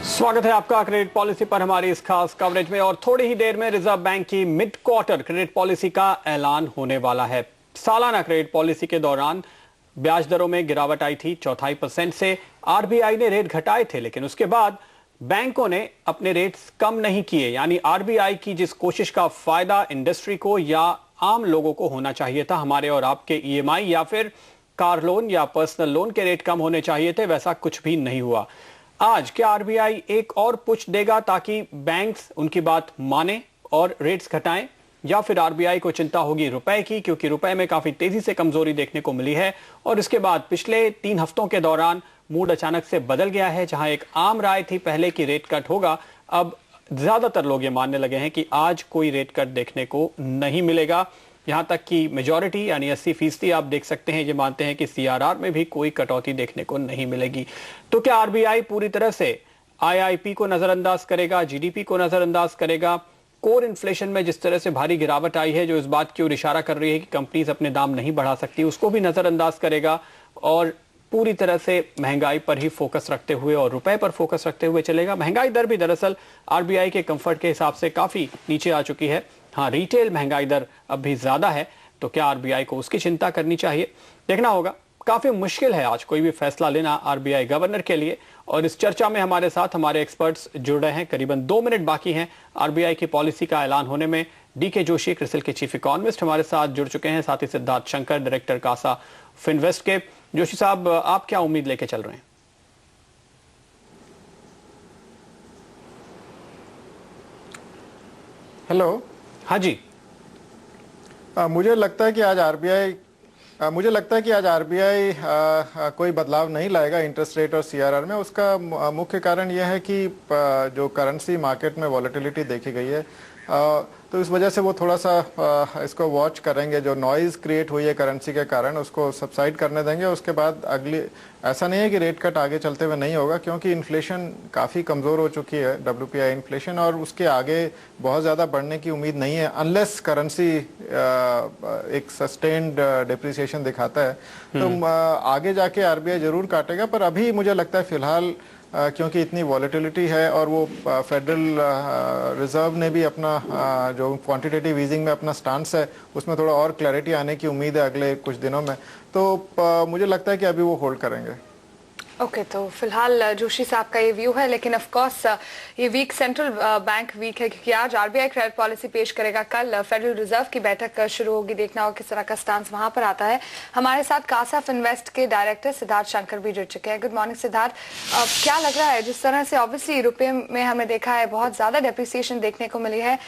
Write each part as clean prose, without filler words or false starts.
स्वागत है आपका क्रेडिट पॉलिसी पर हमारी इस खास कवरेज में। और थोड़ी ही देर में रिजर्व बैंक की मिड क्वार्टर क्रेडिट पॉलिसी का ऐलान होने वाला है। सालाना क्रेडिट पॉलिसी के दौरान ब्याज दरों में गिरावट आई थी 0.25% से। आरबीआई ने रेट घटाए थे, लेकिन उसके बाद बैंकों ने अपने रेट्स कम नहीं किए। यानी आरबीआई की जिस कोशिश का फायदा इंडस्ट्री को या आम लोगों को होना चाहिए था, हमारे और आपके ईएमआई या फिर कार लोन या पर्सनल लोन के रेट कम होने चाहिए थे, वैसा कुछ भी नहीं हुआ। आज क्या आरबीआई एक और पुश देगा ताकि बैंक्स उनकी बात माने और रेट्स घटाएं, या फिर आरबीआई को चिंता होगी रुपए की, क्योंकि रुपए में काफी तेजी से कमजोरी देखने को मिली है और इसके बाद पिछले 3 हफ्तों के दौरान मूड अचानक से बदल गया है। जहां एक आम राय थी पहले कि रेट कट होगा, अब ज्यादातर लोग ये मानने लगे हैं कि आज कोई रेट कट देखने को नहीं मिलेगा। यहां तक कि मेजॉरिटी यानी 80% आप देख सकते हैं ये मानते हैं कि सीआरआर में भी कोई कटौती देखने को नहीं मिलेगी। तो क्या आरबीआई पूरी तरह से आईआईपी को नजरअंदाज करेगा, जीडीपी को नजरअंदाज करेगा? कोर इन्फ्लेशन में जिस तरह से भारी गिरावट आई है, जो इस बात की ओर इशारा कर रही है कि कंपनीज अपने दाम नहीं बढ़ा सकती, उसको भी नजरअंदाज करेगा और पूरी तरह से महंगाई पर ही फोकस रखते हुए और रुपए पर फोकस रखते हुए चलेगा? महंगाई दर भी दरअसल आरबीआई के कंफर्ट के हिसाब से काफी नीचे आ चुकी है। हाँ, रिटेल महंगाई दर अब भी ज्यादा है, तो क्या आरबीआई को उसकी चिंता करनी चाहिए? देखना होगा। काफी मुश्किल है आज कोई भी फैसला लेना आरबीआई गवर्नर के लिए। और इस चर्चा में हमारे साथ हमारे एक्सपर्ट्स जुड़ रहे हैं। करीबन 2 मिनट बाकी हैं आरबीआई की पॉलिसी का ऐलान होने में। डीके जोशी क्रिसिल के चीफ इकोनॉमिस्ट हमारे साथ जुड़ चुके हैं, साथ ही सिद्धार्थ शंकर डायरेक्टर कासा फिनवेस्ट के। जोशी साहब, आप क्या उम्मीद लेके चल रहे हैं? हेलो। हाँ जी। मुझे लगता है कि आज आरबीआई कोई बदलाव नहीं लाएगा इंटरेस्ट रेट और सीआरआर में। उसका मुख्य कारण यह है कि जो करेंसी मार्केट में वॉलेटिलिटी देखी गई है, तो इस वजह से वो थोड़ा सा इसको वॉच करेंगे। जो नॉइज क्रिएट हुई है करेंसी के कारण, उसको सबसाइड करने देंगे। उसके बाद अगली, ऐसा नहीं है कि रेट कट आगे चलते हुए नहीं होगा, क्योंकि इन्फ्लेशन काफ़ी कमज़ोर हो चुकी है, डब्ल्यूपीआई इन्फ्लेशन, और उसके आगे बहुत ज़्यादा बढ़ने की उम्मीद नहीं है अनलेस करेंसी एक सस्टेन्ड डिप्रिसिएशन दिखाता है। तो आगे जाके आरबीआई जरूर काटेगा, पर अभी मुझे लगता है फिलहाल क्योंकि इतनी वॉलेटिलिटी है और वो फेडरल रिजर्व ने भी अपना जो क्वांटिटेटिव ईजिंग में अपना स्टांस है, उसमें थोड़ा और क्लैरिटी आने की उम्मीद है अगले कुछ दिनों में। तो मुझे लगता है कि अभी वो होल्ड करेंगे। ओके, तो फिलहाल जोशी साहब का ये व्यू है, लेकिन ऑफ कोर्स ये वीक सेंट्रल बैंक वीक है, क्योंकि आज आरबीआई क्रेडिट पॉलिसी पेश करेगा, कल फेडरल रिजर्व की बैठक शुरू होगी। देखना होगा किस तरह का स्टांस वहां पर आता है। हमारे साथ कासा फिनवेस्ट के डायरेक्टर सिद्धार्थ शंकर भी जुड़ चुके हैं। Good morning Siddharth. क्या लग रहा है, जिस तरह से ऑब्वियसली रुपये में हमने देखा है बहुत ज्यादा डेप्रिसिएशन देखने को मिली है,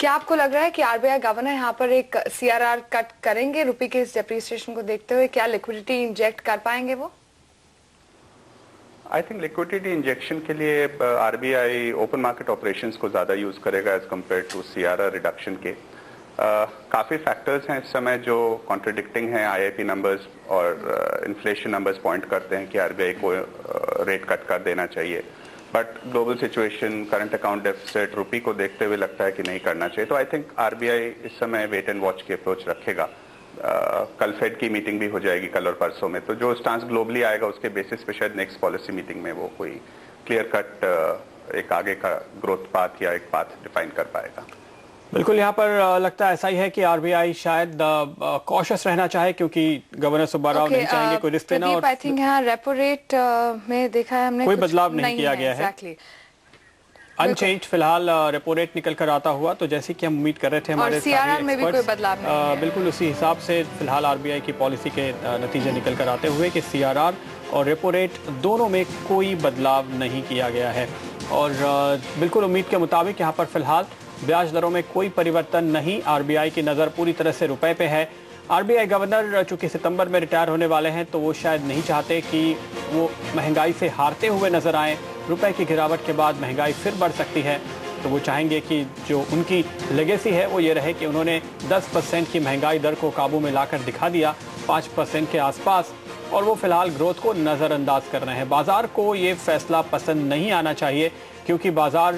क्या आपको लग रहा है कि आरबीआई गवर्नर यहाँ पर एक सीआरआर कट करेंगे रुपये के इस डेप्रिसिएशन को देखते हुए? क्या लिक्विडिटी इंजेक्ट कर पाएंगे वो? आई थिंक लिक्विडिटी इंजेक्शन के लिए आरबीआई ओपन मार्केट ऑपरेशंस को ज़्यादा यूज़ करेगा as compare to CRR reduction के। काफ़ी फैक्टर्स हैं इस समय जो कॉन्ट्रडिक्टिंग हैं। आईआईपी नंबर्स और इन्फ्लेशन नंबर्स पॉइंट करते हैं कि आरबीआई को रेट कट कर देना चाहिए, but global situation, current account deficit, रुपये को देखते हुए लगता है कि नहीं करना चाहिए। तो आई थिंक आरबीआई इस समय वेट एंड वॉच की अप्रोच रखेगा। कल फेड की मीटिंग भी हो जाएगी कल और परसों में, तो जो स्टांस ग्लोबली आएगा उसके बेसिस पे शायद नेक्स्ट पॉलिसी मीटिंग में वो कोई क्लियर कट एक आगे का ग्रोथ पाथ या एक पाथ डिफाइन कर पाएगा। बिल्कुल, यहाँ पर लगता है ऐसा ही है कि आरबीआई शायद कॉशियस रहना चाहे, क्योंकि गवर्नर सुब्बाराव नहीं चाहेंगे कोई रिस्क देना। और आई थिंक यहाँ रेपो रेट में देखा है हमने कोई बदलाव नहीं किया गया है, अनचेंज फिलहाल रेपो रेट निकल कर आता हुआ। तो जैसे कि हम उम्मीद कर रहे थे हमारे सीआरआर में भी कोई बदलाव नहीं है। बिल्कुल उसी हिसाब से फिलहाल आरबीआई की पॉलिसी के नतीजे निकल कर आते हुए कि सीआरआर और रेपो रेट दोनों में कोई बदलाव नहीं किया गया है। और बिल्कुल उम्मीद के मुताबिक यहाँ पर फिलहाल ब्याज दरों में कोई परिवर्तन नहीं। आरबीआई की नज़र पूरी तरह से रुपए पे है। आरबीआई गवर्नर चूंकि सितंबर में रिटायर होने वाले हैं, तो वो शायद नहीं चाहते कि वो महंगाई से हारते हुए नजर आए। रुपए की गिरावट के बाद महंगाई फिर बढ़ सकती है, तो वो चाहेंगे कि जो उनकी लेगेसी है वो ये रहे कि उन्होंने 10% की महंगाई दर को काबू में लाकर दिखा दिया 5% के आसपास, और वो फिलहाल ग्रोथ को नज़रअंदाज कर रहे हैं। बाजार को ये फैसला पसंद नहीं आना चाहिए, क्योंकि बाजार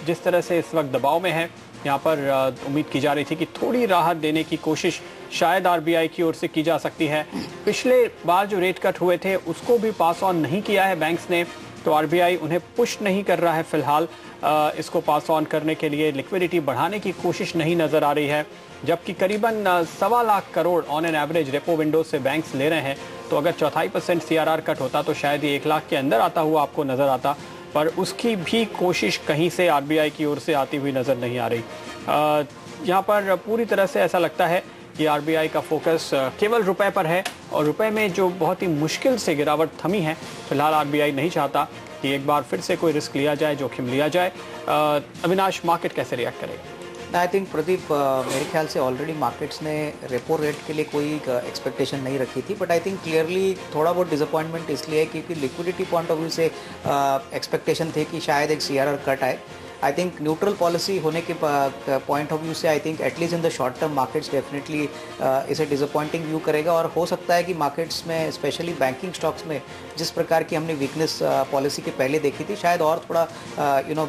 जिस तरह से इस वक्त दबाव में है, यहाँ पर उम्मीद की जा रही थी कि थोड़ी राहत देने की कोशिश शायद आरबीआई की ओर से की जा सकती है। पिछले बार जो रेट कट हुए थे उसको भी पास ऑन नहीं किया है बैंक्स ने, तो आरबीआई उन्हें पुश नहीं कर रहा है फिलहाल इसको पास ऑन करने के लिए, लिक्विडिटी बढ़ाने की कोशिश नहीं नजर आ रही है। जबकि करीबन 1.25 lakh crore on an average repo window से बैंक्स ले रहे हैं, तो अगर 0.25% सीआरआर कट होता तो शायद ये 1 लाख के अंदर आता हुआ आपको नजर आता, पर उसकी भी कोशिश कहीं से आरबीआई की ओर से आती हुई नजर नहीं आ रही। यहाँ पर पूरी तरह से ऐसा लगता है कि आरबीआई का फोकस केवल रुपए पर है, और रुपए में जो बहुत ही मुश्किल से गिरावट थमी है, फिलहाल आरबीआई नहीं चाहता कि एक बार फिर से कोई रिस्क लिया जाए, जोखिम लिया जाए। अविनाश, मार्केट कैसे रिएक्ट करेगा? आई थिंक प्रदीप, मेरे ख्याल से ऑलरेडी मार्केट्स ने रेपो रेट के लिए कोई एक्सपेक्टेशन नहीं रखी थी, बट आई थिंक क्लियरली थोड़ा बहुत डिसअपॉइंटमेंट इसलिए है क्योंकि लिक्विडिटी पॉइंट ऑफ व्यू से एक्सपेक्टेशन थे कि शायद एक सीआरआर कट आए। आई थिंक न्यूट्रल पॉलिसी होने के पॉइंट ऑफ व्यू से I think at least in the short term markets definitely इसे डिसअपॉइंटिंग व्यू करेगा, और हो सकता है कि मार्केट्स में स्पेशली बैंकिंग स्टॉक्स में जिस प्रकार की हमने वीकनेस पॉलिसी के पहले देखी थी, शायद और थोड़ा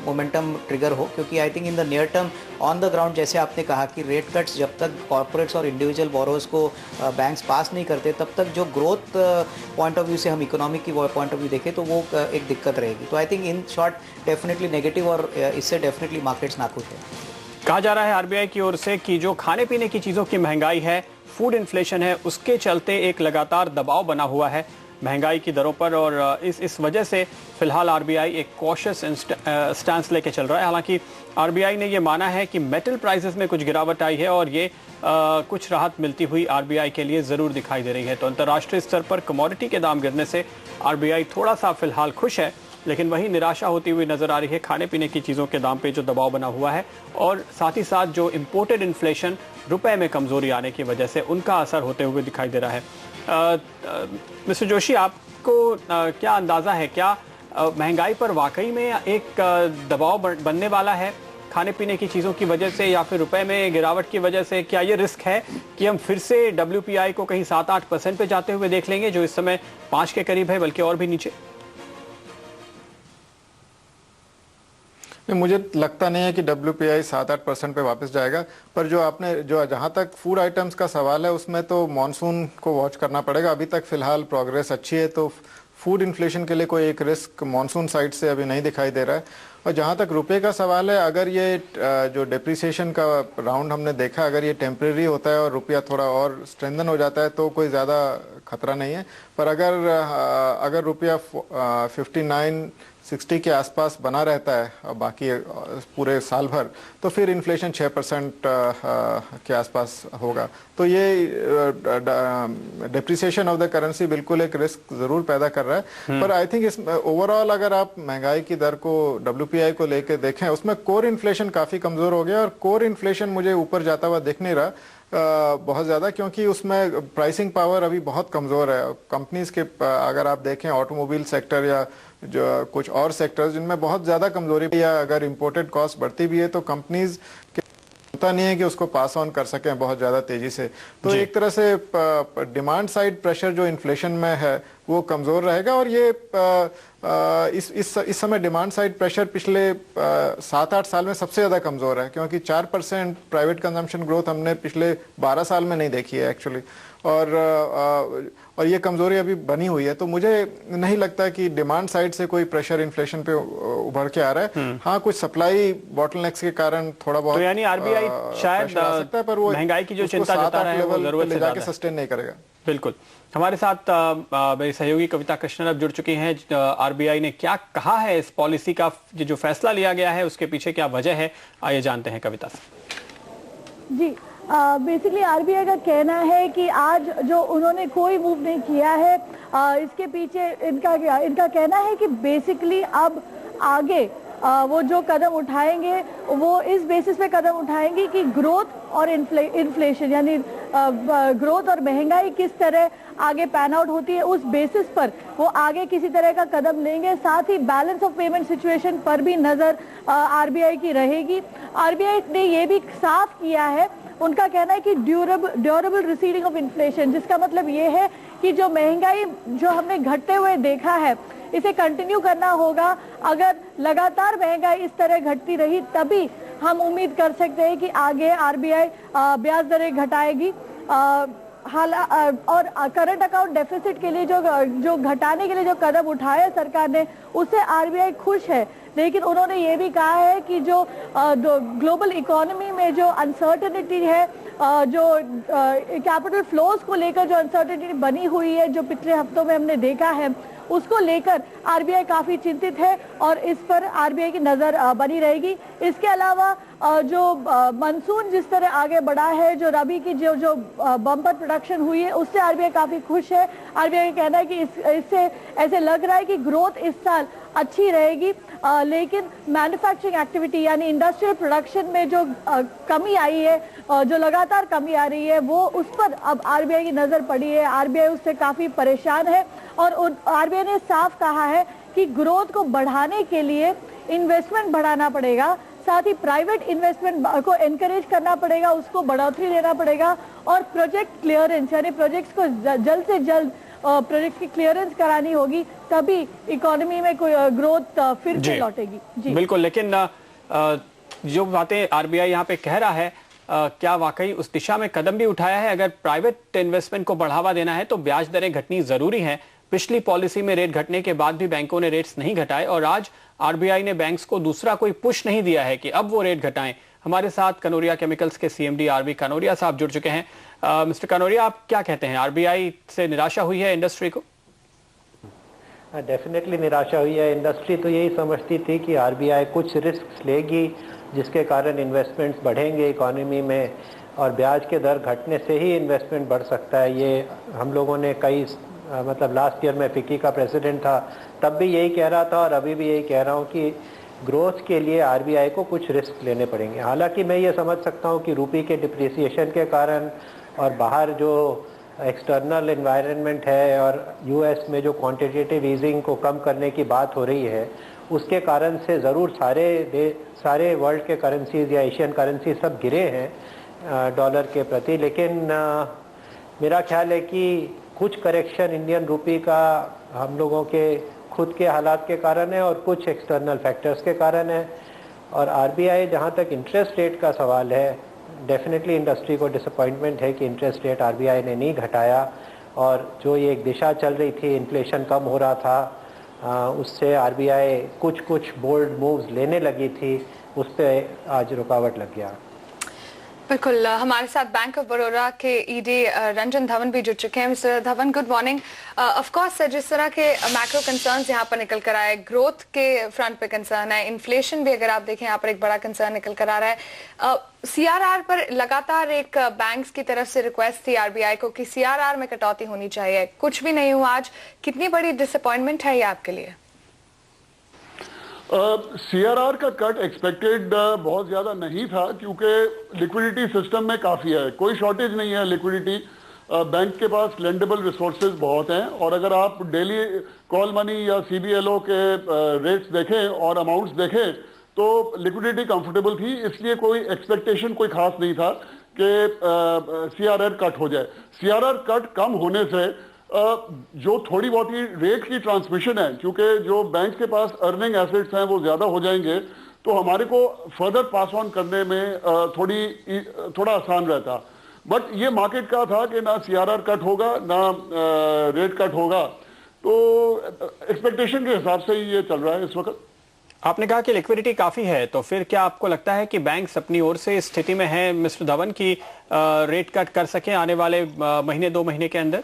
मोमेंटम ट्रिगर हो, क्योंकि I think in the near term on the ground जैसे आपने कहा कि रेट कट्स जब तक कॉर्पोरेट्स और इंडिविजुअल बोरोवर्स को बैंक्स पास नहीं करते, तब तक जो ग्रोथ पॉइंट ऑफ व्यू से हम इकोनॉमी की पॉइंट ऑफ व्यू देखें तो वो एक दिक्कत रहेगी। तो I think in short definitely negative, और इससे डेफिनेटली मार्केट्स नाखुश है। कहा जा रहा है आरबीआई की ओर से कि जो खाने पीने की चीजों की महंगाई है, फूड इन्फ्लेशन है, उसके चलते एक लगातार दबाव बना हुआ है महंगाई की दरों पर, और इस वजह से फिलहाल आरबीआई एक कॉशियस स्टैंस लेके चल रहा है। हालांकि आरबीआई ने ये माना है कि मेटल प्राइसेस में कुछ गिरावट आई है, और ये कुछ राहत मिलती हुई आरबीआई के लिए जरूर दिखाई दे रही है। तो अंतर्राष्ट्रीय स्तर पर कमोडिटी के दाम गिरने से आरबीआई थोड़ा सा फिलहाल खुश है, लेकिन वही निराशा होती हुई नजर आ रही है खाने पीने की चीज़ों के दाम पे जो दबाव बना हुआ है, और साथ ही साथ जो इम्पोर्टेड इन्फ्लेशन, रुपए में कमजोरी आने की वजह से उनका असर होते हुए दिखाई दे रहा है। मिस्टर जोशी, आपको क्या अंदाज़ा है, क्या महंगाई पर वाकई में एक दबाव बनने वाला है खाने पीने की चीज़ों की वजह से, या फिर रुपए में गिरावट की वजह से? क्या ये रिस्क है कि हम फिर से WPI को कहीं 7-8% पे जाते हुए देख लेंगे, जो इस समय 5 के करीब है, बल्कि और भी नीचे? मुझे लगता नहीं है कि WPI 7-8% पे वापस जाएगा, पर जहां तक फूड आइटम्स का सवाल है उसमें तो मॉनसून को वॉच करना पड़ेगा। अभी तक फिलहाल प्रोग्रेस अच्छी है, तो फूड इन्फ्लेशन के लिए कोई एक रिस्क मॉनसून साइड से अभी नहीं दिखाई दे रहा है। और जहां तक रुपए का सवाल है, अगर ये जो डेप्रिसिएशन का राउंड हमने देखा, अगर ये टेम्परेरी होता है और रुपया थोड़ा और स्ट्रेंथन हो जाता है तो कोई ज़्यादा खतरा नहीं है। पर अगर रुपया 59-60 के आसपास बना रहता है बाकी पूरे साल भर, तो फिर इन्फ्लेशन 6% के आसपास होगा। तो ये डेप्रिसिएशन ऑफ द करेंसी बिल्कुल एक रिस्क जरूर पैदा कर रहा है। पर आई थिंक इस ओवरऑल अगर आप महंगाई की दर को WPI को लेके देखें, उसमें कोर इन्फ्लेशन काफी कमजोर हो गया, और कोर इन्फ्लेशन मुझे ऊपर जाता हुआ दिख नहीं रहा बहुत ज्यादा, क्योंकि उसमें प्राइसिंग पावर अभी बहुत कमजोर है। कंपनीज के अगर आप देखें ऑटोमोबाइल सेक्टर या जो कुछ और सेक्टर्स जिनमें बहुत ज्यादा कमजोरी, या अगर इंपोर्टेड कॉस्ट बढ़ती भी है तो कंपनीज होता नहीं है कि उसको पास ऑन कर सकें बहुत ज्यादा तेजी से। तो एक तरह से डिमांड साइड प्रेशर जो इन्फ्लेशन में है वो कमजोर रहेगा, और ये इस समय डिमांड साइड प्रेशर पिछले 7-8 साल में सबसे ज्यादा कमजोर है, क्योंकि 4% प्राइवेट कंजम्पशन ग्रोथ हमने पिछले 12 साल में नहीं देखी है एक्चुअली, और ये कमजोरी अभी बनी हुई है। तो मुझे नहीं लगता कि डिमांड साइड से कोई प्रेशर इन्फ्लेशन पे उभर के आ रहा है। हाँ, कुछ सप्लाई बॉटलनेक्स के कारण थोड़ा बहुत, तो यानी आरबीआई शायद सकता है, पर वो महंगाई की जो चिंता जता रहा है वो जरूरत से जाके सस्टेन नहीं करेगा। बिल्कुल। हमारे साथ मेरी सहयोगी कविता कृष्णन अब जुड़ चुकी हैं। आरबीआई ने क्या कहा है इस पॉलिसी का, जो फैसला लिया गया है उसके पीछे क्या वजह है, आइए जानते हैं कविता से। जी, बेसिकली आरबीआई का कहना है कि आज जो उन्होंने कोई मूव नहीं किया है, इसके पीछे इनका कहना है कि बेसिकली अब आगे वो जो कदम उठाएंगे वो इस बेसिस पे कदम उठाएंगे कि ग्रोथ और इन्फ्लेशन यानी ग्रोथ और महंगाई किस तरह आगे पैन आउट होती है, उस बेसिस पर वो आगे किसी तरह का कदम लेंगे। साथ ही बैलेंस ऑफ पेमेंट सिचुएशन पर भी नजर आरबीआई की रहेगी। आरबीआई ने ये भी साफ किया है, उनका कहना है कि ड्यूरेबल रिसीडिंग ऑफ इन्फ्लेशन, जिसका मतलब ये है कि जो महंगाई जो हमने घटते हुए देखा है इसे कंटिन्यू करना होगा। अगर लगातार महंगाई इस तरह घटती रही तभी हम उम्मीद कर सकते हैं कि आगे आरबीआई ब्याज दरें घटाएगी। और करंट अकाउंट डेफिसिट के लिए जो घटाने के लिए जो कदम उठाए सरकार ने, उससे आरबीआई खुश है। लेकिन उन्होंने ये भी कहा है कि जो ग्लोबल इकोनॉमी में जो अनसर्टेनिटी है, जो कैपिटल फ्लोज को लेकर जो अनसर्टेनिटी बनी हुई है, जो पिछले हफ्तों में हमने देखा है, उसको लेकर आरबीआई काफी चिंतित है और इस पर आरबीआई की नजर बनी रहेगी। इसके अलावा जो मानसून जिस तरह आगे बढ़ा है, जो रबी की जो बम्पर प्रोडक्शन हुई है, उससे आरबीआई काफी खुश है। आरबीआई का कहना है कि इससे ऐसे लग रहा है कि ग्रोथ इस साल अच्छी रहेगी, लेकिन मैन्युफैक्चरिंग एक्टिविटी यानी इंडस्ट्रियल प्रोडक्शन में जो कमी आई है, जो लगातार कमी आ रही है, वो उस पर अब आरबीआई की नजर पड़ी है। आरबीआई उससे काफी परेशान है और आरबीआई ने साफ कहा है कि ग्रोथ को बढ़ाने के लिए इन्वेस्टमेंट बढ़ाना पड़ेगा, साथ ही प्राइवेट इन्वेस्टमेंट को एनकरेज करना पड़ेगा, उसको बढ़ोतरी देना पड़ेगा और प्रोजेक्ट क्लियरेंस यानी प्रोजेक्ट्स को जल्द से जल्द प्रोजेक्ट की क्लियरेंस करानी होगी, तभी इकोनॉमी में कोई ग्रोथ फिर से लौटेगी। जी बिल्कुल, लेकिन जो बातें आरबीआई यहाँ पे कह रहा है, क्या वाकई उस दिशा में कदम भी उठाया है? अगर प्राइवेट इन्वेस्टमेंट को बढ़ावा देना है तो ब्याज दरें घटनी जरूरी है। पिछली पॉलिसी में रेट घटने के बाद भी बैंकों ने रेट्स नहीं घटाए और आज आरबीआई ने बैंक्स को दूसरा कोई पुश नहीं दिया है कि अब वो रेट घटाएं। हमारे साथ कनोरिया केमिकल्स के सीएमडी आरबी कनोरिया साहब जुड़ चुके हैं। मिस्टर कनोरिया, आप क्या कहते हैं, आरबीआई से निराशा हुई है इंडस्ट्री को? डेफिनेटली निराशा हुई है। इंडस्ट्री तो यही समझती थी कि आरबीआई कुछ रिस्क लेगी जिसके कारण इन्वेस्टमेंट्स बढ़ेंगे इकोनॉमी में और ब्याज के दर घटने से ही इन्वेस्टमेंट बढ़ सकता है। ये हम लोगों ने मतलब लास्ट ईयर में फिक्की का प्रेसिडेंट था, तब भी यही कह रहा था और अभी भी यही कह रहा हूँ कि ग्रोथ के लिए आरबीआई को कुछ रिस्क लेने पड़ेंगे। हालांकि मैं ये समझ सकता हूँ कि रुपये के डिप्रिसिएशन के कारण और बाहर जो एक्सटर्नल एनवायरनमेंट है और यूएस में जो क्वांटिटेटिव ईजिंग को कम करने की बात हो रही है, उसके कारण से ज़रूर सारे वर्ल्ड के करेंसीज या एशियन करेंसी सब गिरे हैं डॉलर के प्रति। लेकिन मेरा ख्याल है कि कुछ करेक्शन इंडियन रुपये का हम लोगों के खुद के हालात के कारण है और कुछ एक्सटर्नल फैक्टर्स के कारण है। और आरबीआई, जहां तक इंटरेस्ट रेट का सवाल है, डेफिनेटली इंडस्ट्री को डिसअपॉइंटमेंट है कि इंटरेस्ट रेट आरबीआई ने नहीं घटाया और जो ये एक दिशा चल रही थी, इन्फ्लेशन कम हो रहा था, उससे आरबीआई कुछ बोल्ड मूव्स लेने लगी थी, उस पर आज रुकावट लग गया। बिल्कुल, हमारे साथ बैंक ऑफ बड़ौदा के ईडी रंजन धवन भी जुड़ चुके हैं। Mister Dhawan, good morning. Of course जिस तरह के मैक्रो कंसर्न्स यहाँ पर निकल कर आए, ग्रोथ के फ्रंट पे कंसर्न है, इन्फ्लेशन भी अगर आप देखें यहाँ पर एक बड़ा कंसर्न निकल कर आ रहा है। सीआरआर पर लगातार एक बैंक्स की तरफ से रिक्वेस्ट थी आरबीआई को कि सीआरआर में कटौती होनी चाहिए, कुछ भी नहीं हुआ। आज कितनी बड़ी डिसअपॉइंटमेंट है ये आपके लिए? सीआरआर का कट एक्सपेक्टेड बहुत ज्यादा नहीं था क्योंकि लिक्विडिटी सिस्टम में काफी है, कोई शॉर्टेज नहीं है लिक्विडिटी। बैंक के पास लेंडेबल रिसोर्सेज बहुत हैं और अगर आप डेली कॉल मनी या सीबीएलओ के रेट्स देखें और अमाउंट्स देखें तो लिक्विडिटी कंफर्टेबल थी, इसलिए कोई एक्सपेक्टेशन कोई खास नहीं था कि सीआरआर कट हो जाए। सीआरआर कट कम होने से जो थोड़ी बहुत ही रेट की ट्रांसमिशन है, क्योंकि जो बैंक के पास अर्निंग एसेट्स हैं वो ज्यादा हो जाएंगे, तो हमारे को फर्दर पास ऑन करने में थोड़ा आसान रहता। बट ये मार्केट का था कि ना सीआरआर कट होगा ना रेट कट होगा, तो एक्सपेक्टेशन के हिसाब से ही ये चल रहा है इस वक्त। आपने कहा कि लिक्विडिटी काफी है, तो फिर क्या आपको लगता है कि बैंक्स अपनी ओर से इस स्थिति में है मिस्टर धवन की रेट कट कर सके आने वाले महीने 2 महीने के अंदर?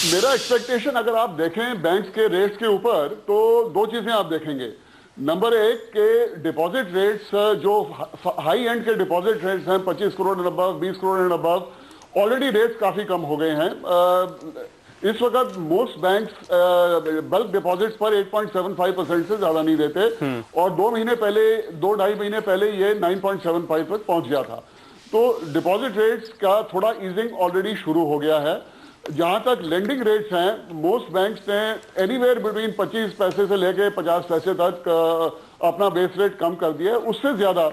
मेरा एक्सपेक्टेशन अगर आप देखें बैंक्स के रेट्स के ऊपर तो 2 चीजें आप देखेंगे। नंबर 1 के डिपॉजिट रेट्स, जो हाई एंड के डिपॉजिट रेट्स हैं 25 crore and above, 20 crore and above, already rates काफी कम हो गए हैं। इस वक्त मोस्ट बैंक्स बल्क डिपॉजिट्स पर 8.75% से ज्यादा नहीं देते और 2-2.5 महीने पहले ये 9.75 तक पहुंच गया था। तो डिपॉजिट रेट्स का थोड़ा ईजिंग ऑलरेडी शुरू हो गया है। जहां तक लेंडिंग रेट्स हैं, मोस्ट बैंक्स ने एनीवेयर बिटवीन 25 पैसे से लेके 50 पैसे तक अपना बेस रेट कम कर दिया है। उससे ज्यादा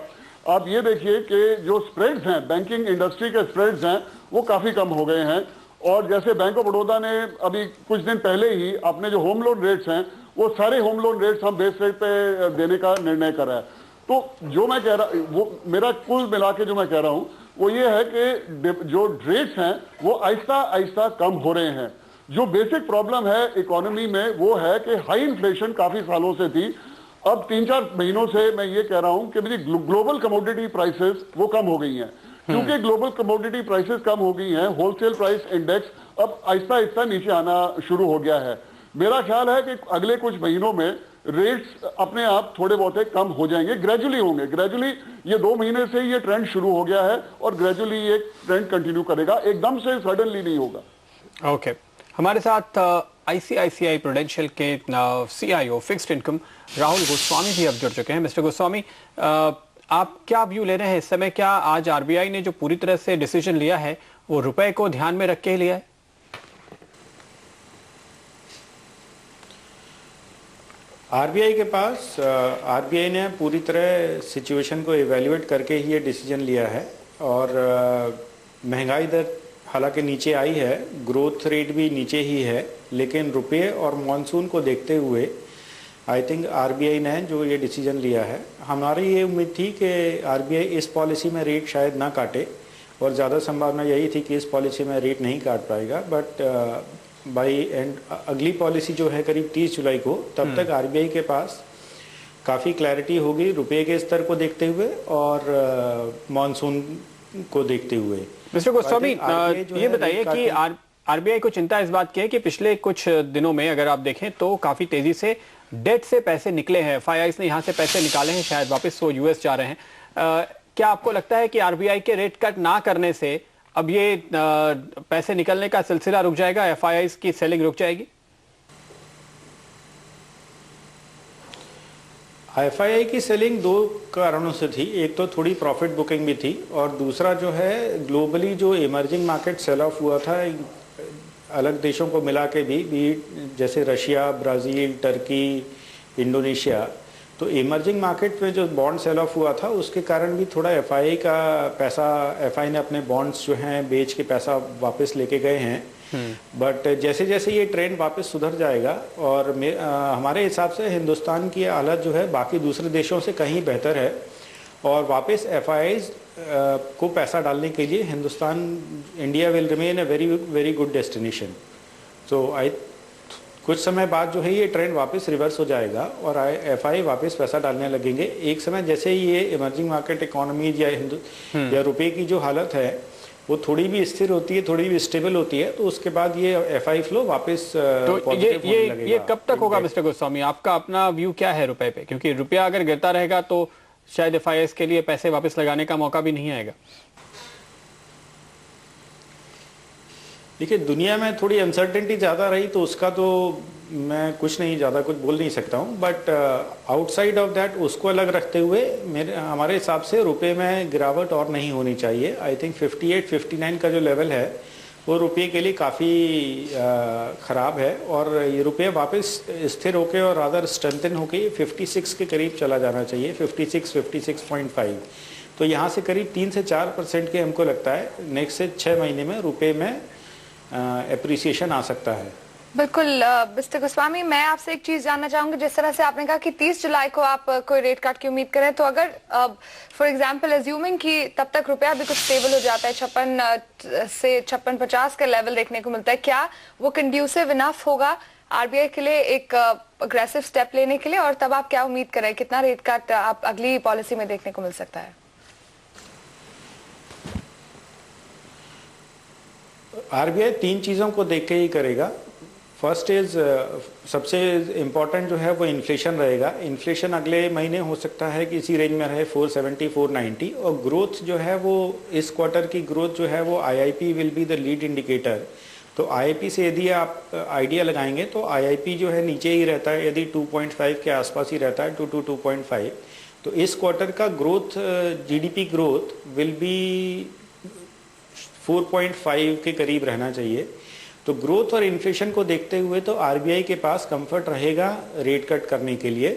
आप ये देखिए कि जो स्प्रेड्स हैं, बैंकिंग इंडस्ट्री के स्प्रेड्स हैं, वो काफी कम हो गए हैं। और जैसे बैंक ऑफ बड़ौदा ने अभी कुछ दिन पहले ही अपने जो होम लोन रेट्स हैं, वो सारे होम लोन रेट्स हम बेस रेट पे देने का निर्णय करा है। तो जो मैं कह रहा, वो मेरा कुल मिला के जो मैं कह रहा हूं, वो ये है कि जो रेट्स हैं वो आहिस्ता आहिस्ता कम हो रहे हैं। जो बेसिक प्रॉब्लम है इकोनॉमी में वो है कि हाई इन्फ्लेशन काफी सालों से थी। अब 3-4 महीनों से मैं ये कह रहा हूं कि मेरी ग्लोबल कमोडिटी प्राइसेस वो कम हो गई हैं। क्योंकि ग्लोबल कमोडिटी प्राइसेस कम हो गई हैं, होलसेल प्राइस इंडेक्स अब आहिस्ता आहिस्ता नीचे आना शुरू हो गया है। मेरा ख्याल है कि अगले कुछ महीनों में रेट्स अपने आप थोड़े बहुत कम हो जाएंगे, ग्रेजुअली होंगे। ग्रेजुअली ये 2 महीने से ये ट्रेंड शुरू हो गया है और ग्रेजुअली ये ट्रेंड कंटिन्यू करेगा, एकदम से सडनली नहीं होगा। ओके, हमारे साथ आईसीआईसीआई प्रूडेंशियल के CIO fixed income Rahul Goswami ji अब जुड़ चुके हैं। मिस्टर गोस्वामी, आप क्या व्यू ले रहे हैं इस समय? क्या आज आरबीआई ने जो पूरी तरह से डिसीजन लिया है वो रुपए को ध्यान में रख के लिया है? आरबीआई के पास आरबीआई ने पूरी तरह सिचुएशन को इवैल्यूएट करके ही ये डिसीजन लिया है और महंगाई दर हालांकि नीचे आई है, ग्रोथ रेट भी नीचे ही है, लेकिन रुपये और मॉनसून को देखते हुए आई थिंक आरबीआई ने जो ये डिसीजन लिया है, हमारी ये उम्मीद थी कि आरबीआई इस पॉलिसी में रेट शायद ना काटे और ज़्यादा संभावना यही थी कि इस पॉलिसी में रेट नहीं काट पाएगा। बट बाई एंड अगली पॉलिसी जो है करीब 30 जुलाई को, तब तक आरबीआई के पास काफ़ी क्लैरिटी होगी रुपये के स्तर को देखते हुए और मॉनसून को देखते हुए। मिस्टर गोस्वामी, ये बताइए कि आरबीआई को चिंता इस बात की है कि पिछले कुछ दिनों में अगर आप देखें तो काफी तेजी से डेट से पैसे निकले हैं, एफआईआईस ने यहां से पैसे निकाले हैं, शायद वापस वो यूएस जा रहे हैं। क्या आपको लगता है कि आरबीआई के रेट कट ना करने से अब ये पैसे निकलने का सिलसिला रुक जाएगा, एफआईआईस की सेलिंग रुक जाएगी? एफआईआई की सेलिंग 2 कारणों से थी। एक तो थोड़ी प्रॉफिट बुकिंग भी थी और दूसरा जो है ग्लोबली जो इमर्जिंग मार्केट सेल ऑफ हुआ था अलग देशों को मिला के भी जैसे रशिया, ब्राज़ील, टर्की, इंडोनेशिया, तो इमर्जिंग मार्केट में जो बॉन्ड सेल ऑफ हुआ था उसके कारण भी थोड़ा एफआईआई का पैसा, एफआई ने अपने बॉन्ड्स जो हैं बेच के पैसा वापस लेके गए हैं। बट जैसे जैसे ये ट्रेंड वापस सुधर जाएगा और हमारे हिसाब से हिंदुस्तान की हालत जो है बाकी दूसरे देशों से कहीं बेहतर है और वापस एफआईआईज को पैसा डालने के लिए Hindustan, India will remain a very very good destination. तो कुछ समय बाद जो है ये ट्रेंड वापस रिवर्स हो जाएगा और एफआई वापस पैसा डालने लगेंगे। एक समय जैसे ही ये इमर्जिंग मार्केट इकोनॉमीज या रुपए की जो हालत है वो थोड़ी भी स्थिर होती है, थोड़ी भी स्टेबल होती है, तो उसके बाद ये एफआई फ्लो वापस तो ये कब तक होगा मिस्टर गोस्वामी? आपका अपना व्यू क्या है रुपए पे? क्योंकि रुपया अगर गिरता रहेगा तो शायद एफआईआईएस के लिए पैसे वापस लगाने का मौका भी नहीं आएगा। देखिए, दुनिया में थोड़ी अनसर्टेनिटी ज़्यादा रही तो उसका तो मैं कुछ बोल नहीं सकता हूँ, बट आउटसाइड ऑफ दैट उसको अलग रखते हुए हमारे हिसाब से रुपए में गिरावट और नहीं होनी चाहिए। आई थिंक 58-59 का जो लेवल है वो रुपये के लिए काफ़ी ख़राब है और ये रुपये वापस स्थिर होके और रादर स्ट्रेंथन होके 56 के करीब चला जाना चाहिए, 56-56.5। तो यहाँ से करीब 3 से 4% के हमको लगता है नेक्स्ट से 6 महीने में रुपये में एप्रिसिएशन आ सकता है। बिल्कुल मिस्टर गोस्वामी, मैं आपसे एक चीज जानना चाहूंगी। जिस तरह से आपने कहा कि 30 जुलाई को आप कोई रेट कट की उम्मीद करें, तो अगर फॉर एग्जांपल एज्यूमिंग कि तब तक रुपया भी कुछ स्टेबल हो जाता है, 56 से 56-50 का लेवल देखने को मिलता है, क्या वो कंड्यूसिव इनफ होगा आरबीआई के लिए एक अग्रेसिव स्टेप लेने के लिए? और तब आप क्या उम्मीद करें, कितना रेट कट आप अगली पॉलिसी में देखने को मिल सकता है? आरबीआई 3 चीज़ों को देख के ही करेगा। फर्स्ट इज सबसे इम्पॉर्टेंट जो है वो इन्फ्लेशन रहेगा। इन्फ्लेशन अगले महीने हो सकता है कि इसी रेंज में रहे 470-490, और ग्रोथ जो है वो इस क्वार्टर की ग्रोथ जो है वो IIP will be the lead indicator. तो आईआईपी से यदि आप आइडिया लगाएंगे तो आईआईपी जो है नीचे ही रहता है, यदि 2.5 के आसपास ही रहता है, 2-2.5, तो इस क्वार्टर का growth GDP growth will be 4.5 के करीब रहना चाहिए। तो ग्रोथ और इन्फ्लेशन को देखते हुए तो आरबीआई के पास कंफर्ट रहेगा रेट कट करने के लिए।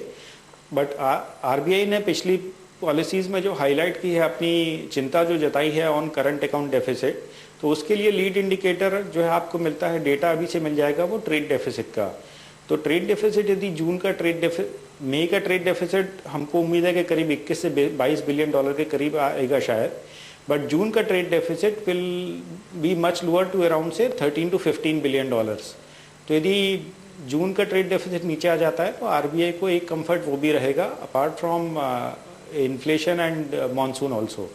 बट आरबीआई ने पिछली पॉलिसीज़ में जो हाईलाइट की है, अपनी चिंता जो जताई है ऑन करंट अकाउंट डेफिसिट, तो उसके लिए लीड इंडिकेटर जो है आपको मिलता है, डेटा अभी से मिल जाएगा, वो ट्रेड डेफिसिट का। तो ट्रेड डेफिसिट यदि जून का मई का ट्रेड डेफिसिट हमको उम्मीद है कि करीब 21 से 22 बिलियन डॉलर के करीब आएगा शायद। बट जून का trade deficit will be much lower to around say 13 to 15 billion dollars. तो यदि जून का ट्रेड डेफिसिट नीचे आ जाता है तो आरबीआई को एक कंफर्ट वो भी रहेगा, apart from inflation and monsoon also.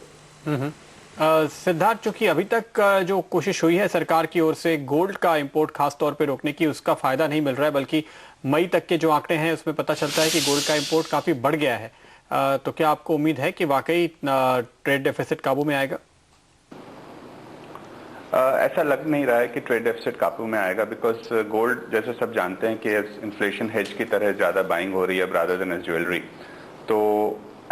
Siddharth, चूंकि अभी तक जो कोशिश हुई है सरकार की ओर से गोल्ड का इंपोर्ट खास तौर पे रोकने की, उसका फायदा नहीं मिल रहा है, बल्कि मई तक के जो आंकड़े हैं उसमें पता चलता है कि गोल्ड का इंपोर्ट काफी बढ़ गया है। तो क्या आपको उम्मीद है कि वाकई ट्रेड डेफिसिट काबू में आएगा? ऐसा लग नहीं रहा है कि ट्रेड डेफिसिट काबू में आएगा, बिकॉज गोल्ड जैसे सब जानते हैं कि इन्फ्लेशन हेज की तरह ज्यादा बाइंग हो रही है रादर देन एज ज्वेलरी। तो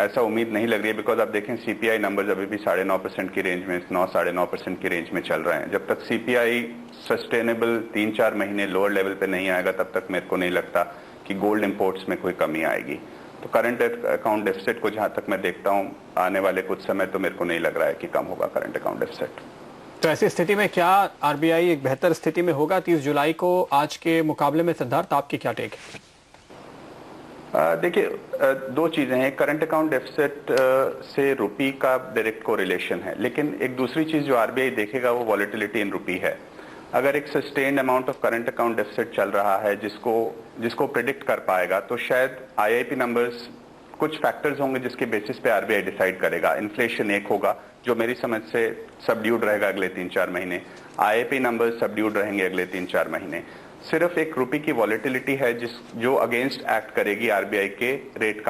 ऐसा उम्मीद नहीं लग रही है, बिकॉज आप देखें सीपीआई नंबर्स अभी भी 9.5% की रेंज में, 9-9.5% की रेंज में चल रहे हैं। जब तक सीपीआई सस्टेनेबल 3-4 महीने लोअर लेवल पे नहीं आएगा तब तक मेरे को नहीं लगता कि गोल्ड इंपोर्ट्स में कोई कमी आएगी। तो करंट अकाउंट डेफिसिट को जहां तक मैं देखता हूं आने वाले कुछ समय, तो मेरे को नहीं लग रहा है कि कम होगा करंट अकाउंट डेफिसिट। तो ऐसी स्थिति में क्या आरबीआई एक बेहतर स्थिति में होगा 30 जुलाई को आज के मुकाबले में? सिद्धार्थ, आपकी क्या टेक है? देखिए, दो चीजें हैं। करंट अकाउंट डेफिसिट से रुपी का डायरेक्ट कोरिलेशन है, लेकिन एक दूसरी चीज जो आरबीआई देखेगा वो वॉलेटिलिटी इन रुपी है। अगर एक sustained amount of current account deficit चल रहा है जिसको प्रिडिक्ट कर पाएगा, तो शायद आईआईपी नंबर्स, कुछ फैक्टर्स होंगे जिसके बेसिस पे आरबीआई डिसाइड करेगा। इन्फ्लेशन एक होगा जो मेरी समझ से सबड्यूड रहेगा अगले 3-4 महीने, आईआईपी नंबर्स सबड्यूड रहेंगे अगले 3-4 महीने। सिर्फ एक रुपी की वॉलेटिलिटी है जो अगेंस्ट एक्ट करेगी आरबीआई के रेट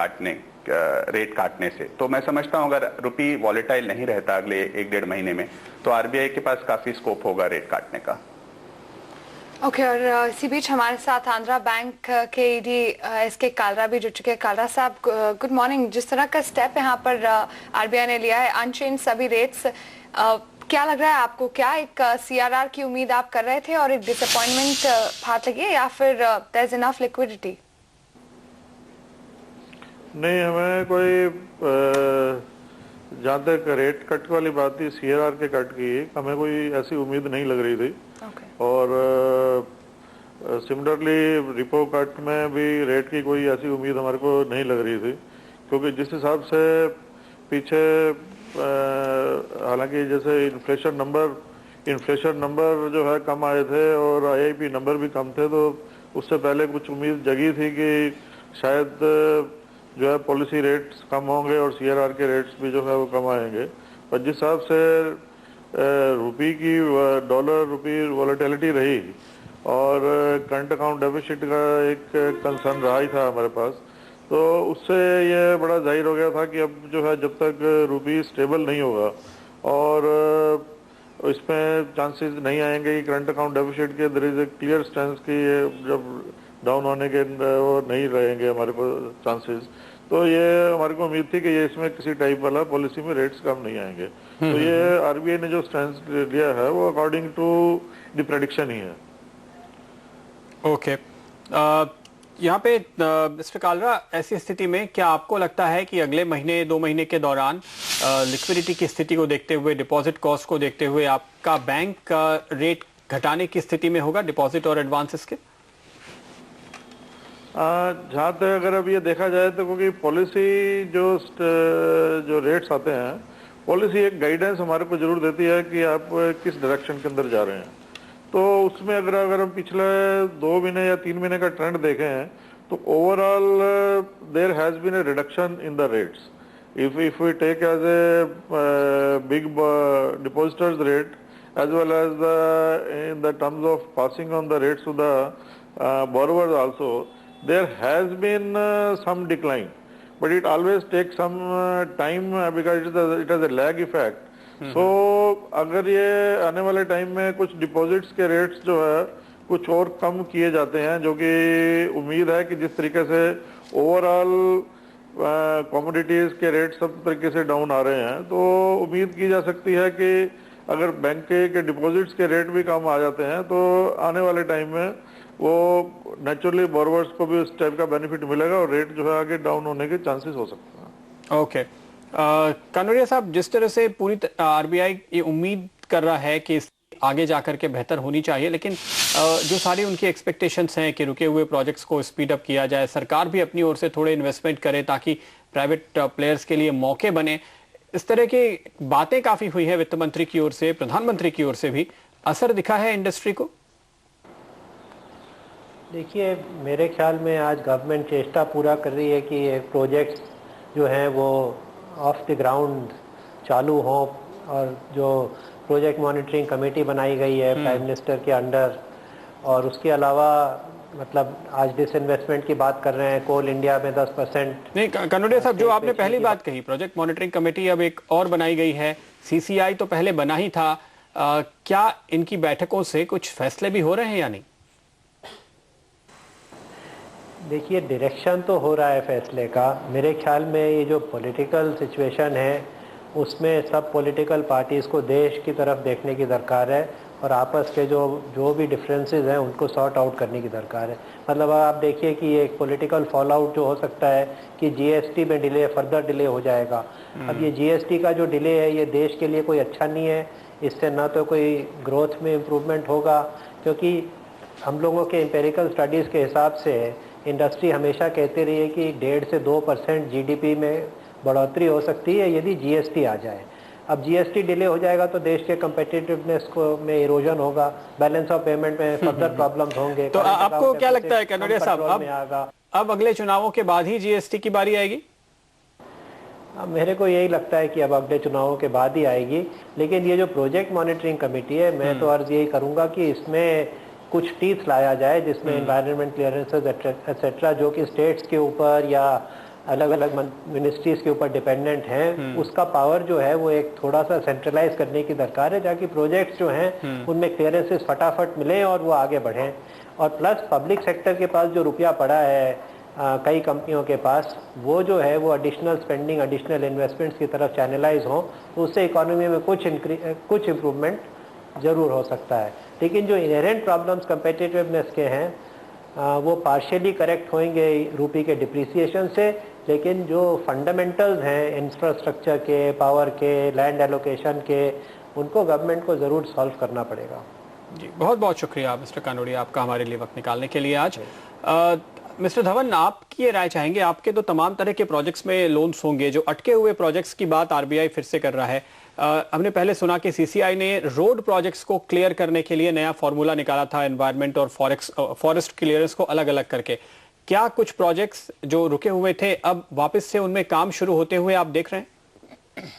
काटने से। तो मैं समझता हूं अगर रुपी वॉलेटाइल नहीं रहता अगले 1-1.5 महीने में, तो आरबीआई के पास काफी स्कोप होगा रेट काटने का। ओके, और इसी बीच हमारे साथ आंध्रा बैंक के ईडी एसके कालरा भी जुड़ चुके हैं। कालरा साहब, गुड मॉर्निंग। जिस तरह का स्टेप यहाँ पर आरबीआई ने लिया है, अनचेंज सभी रेट्स, क्या लग रहा है आपको? क्या एक सीआरआर की उम्मीद आप कर रहे थे और एक डिसअपॉइंटमेंट हाथ लगी है, या फिर देयर इज इनफ लिक्विडिटी? नहीं, हमें कोई जहाँ तक रेट कट वाली बात थी, सीआरआर के कट की, हमें कोई ऐसी उम्मीद नहीं लग रही थी। और सिमिलरली रिपो कट में भी रेट की कोई ऐसी उम्मीद हमारे को नहीं लग रही थी, क्योंकि जिस हिसाब से पीछे हालांकि जैसे इन्फ्लेशन नंबर जो है कम आए थे और आईआईपी नंबर भी कम थे, तो उससे पहले कुछ उम्मीद जगी थी कि शायद जो है पॉलिसी रेट्स कम होंगे और सीआरआर के रेट्स भी जो है वो कम आएंगे। पर जिस हिसाब से रुपी की डॉलर रुपी वॉलेटिलिटी रही और करंट अकाउंट डेफिसिट का एक कंसर्न रहा ही था हमारे पास, तो उससे ये बड़ा जाहिर हो गया था कि अब जो है जब तक रुपी स्टेबल नहीं होगा और इसमें चांसेस नहीं आएंगे कि करंट अकाउंट डेफिसिट के देयर इज ए क्लियर स्टेंस कि ये जब डाउन होने के वो नहीं रहेंगे हमारे को चांसेस, तो ये हमारे को उम्मीद थी कि ये इसमें किसी टाइप वाला पॉलिसी में रेट्स कम नहीं आएंगे। तो ये आरबीआई ने जो स्टैंड लिया है वो अकॉर्डिंग टू द प्रेडिक्शन ही है। ओके, यहाँ पे मिस्टर कालरा, ऐसी स्थिति में क्या आपको लगता है कि अगले महीने 2 महीने के दौरान लिक्विडिटी की स्थिति को देखते हुए, डिपॉजिट कॉस्ट को देखते हुए, आपका बैंक रेट घटाने की स्थिति में होगा डिपॉजिट और एडवांसेस के? जहाँ तक अगर अब ये देखा जाए तो क्योंकि पॉलिसी जो रेट्स आते हैं, पॉलिसी एक गाइडेंस हमारे को जरूर देती है कि आप किस डायरेक्शन के अंदर जा रहे हैं। तो उसमें अगर हम पिछले 2 महीने या 3 महीने का ट्रेंड देखें तो overall there has been a reduction in the rates. If we take as a big depositors rate as well as in the terms of passing on the rates to the borrowers also, there has been some decline, but it always takes some time because it has a lag effect. So अगर ये आने वाले time में कुछ deposits के rates जो है कुछ और कम किए जाते हैं, जो कि उम्मीद है कि जिस तरीके से ओवरऑल कमोडिटीज के रेट सब तरीके से डाउन आ रहे हैं, तो उम्मीद की जा सकती है कि अगर बैंक के डिपॉजिट्स के रेट भी कम आ जाते हैं तो आने वाले टाइम में वो नेचुरली बोरोवर्स को भी उस टाइप का बेनिफिट मिलेगा और रेट जो है आगे डाउन होने के चांसेस हो सकते हैं। ओके, कानूरिया साहब, जिस तरह से पूरी आरबीआई ये उम्मीद कर रहा है कि आगे जाकर के बेहतर होनी चाहिए, लेकिन जो सारी उनकी एक्सपेक्टेशंस हैं कि रुके हुए प्रोजेक्ट्स को स्पीड अप किया जाए, सरकार भी अपनी ओर से थोड़े इन्वेस्टमेंट करे ताकि प्राइवेट प्लेयर्स के लिए मौके बने, इस तरह की बातें काफी हुई है वित्त मंत्री की ओर से, प्रधानमंत्री की ओर से भी। असर दिखा है इंडस्ट्री को? देखिए, मेरे ख्याल में आज गवर्नमेंट चेष्टा पूरा कर रही है कि ये प्रोजेक्ट्स जो हैं वो ऑफ द ग्राउंड चालू हों, और जो प्रोजेक्ट मॉनिटरिंग कमेटी बनाई गई है प्राइम मिनिस्टर के अंडर, और उसके अलावा मतलब आज डिसइन्वेस्टमेंट की बात कर रहे हैं, कोल इंडिया में 10%। नहीं कनोडिया साहब, जो आपने पहली बात कही, प्रोजेक्ट मॉनिटरिंग कमेटी अब एक और बनाई गई है, सीसीआई तो पहले बना ही था, क्या इनकी बैठकों से कुछ फैसले भी हो रहे हैं या नहीं? देखिए, डायरेक्शन तो हो रहा है फैसले का। मेरे ख्याल में ये जो पॉलिटिकल सिचुएशन है उसमें सब पॉलिटिकल पार्टीज को देश की तरफ देखने की दरकार है, और आपस के जो भी डिफरेंसेस हैं उनको सॉर्ट आउट करने की दरकार है। मतलब आप देखिए कि एक पॉलिटिकल फॉल आउट जो हो सकता है कि जीएसटी में डिले, फर्दर डिले हो जाएगा। अब ये जीएसटी का जो डिले है ये देश के लिए कोई अच्छा नहीं है। इससे ना तो कोई ग्रोथ में इम्प्रूवमेंट होगा, क्योंकि हम लोगों के एम्पेरिकल स्टडीज़ के हिसाब से इंडस्ट्री हमेशा कहती रही है कि 1.5 से 2% जीडीपी में बढ़ोतरी हो सकती है यदि जीएसटी आ जाए। अब जीएसटी डिले हो जाएगा तो देश के कम्पिटिटिवनेस को में इरोजन होगा, बैलेंस ऑफ पेमेंट में फर्दर प्रॉब्लम्स होंगे। तो आपको क्या लगता है कनोडिया साहब, अब अगले चुनावों के बाद ही जीएसटी की बारी आएगी? मेरे को यही लगता है कि अब अगले चुनावों के बाद ही आएगी। लेकिन ये जो प्रोजेक्ट मॉनिटरिंग कमेटी है, मैं तो अर्ज यही करूंगा कि इसमें कुछ टीथ लाया जाए, जिसमें एनवायरनमेंट क्लियरेंसेस एक्सेट्रा जो कि स्टेट्स के ऊपर या अलग अलग मिनिस्ट्रीज के ऊपर डिपेंडेंट हैं, उसका पावर जो है वो एक थोड़ा सा सेंट्रलाइज करने की दरकार है, ताकि प्रोजेक्ट्स जो हैं उनमें क्लियरेंसेस फटाफट मिलें और वो आगे बढ़ें। और प्लस पब्लिक सेक्टर के पास जो रुपया पड़ा है कई कंपनियों के पास, वो जो है वो एडिशनल स्पेंडिंग, एडिशनल इन्वेस्टमेंट्स की तरफ चैनलाइज हो, तो उससे इकोनॉमी में कुछ इम्प्रूवमेंट जरूर हो सकता है। लेकिन जो इनहेरेंट प्रॉब्लम्स कम्पिटिटिवनेस के हैं वो पार्शियली करेक्ट होंगे रुपये के डिप्रिसिएशन से, लेकिन जो फंडामेंटल्स हैं इंफ्रास्ट्रक्चर के, पावर के, लैंड एलोकेशन के, उनको गवर्नमेंट को ज़रूर सॉल्व करना पड़ेगा। जी, बहुत बहुत शुक्रिया मिस्टर कानोडिया आपका हमारे लिए वक्त निकालने के लिए आज। मिस्टर धवन, आपकी ये राय चाहेंगे, आपके तो तमाम तरह के प्रोजेक्ट्स में लोन्स होंगे, जो अटके हुए प्रोजेक्ट्स की बात आरबीआई फिर से कर रहा है। हमने पहले सुना कि सीसीआई ने रोड प्रोजेक्ट्स को क्लियर करने के लिए नया फॉर्मूला निकाला था, एनवायरनमेंट और फॉरेस्ट क्लियरेंस को अलग अलग करके। क्या कुछ प्रोजेक्ट्स जो रुके हुए थे अब वापस से उनमें काम शुरू होते हुए आप देख रहे हैं?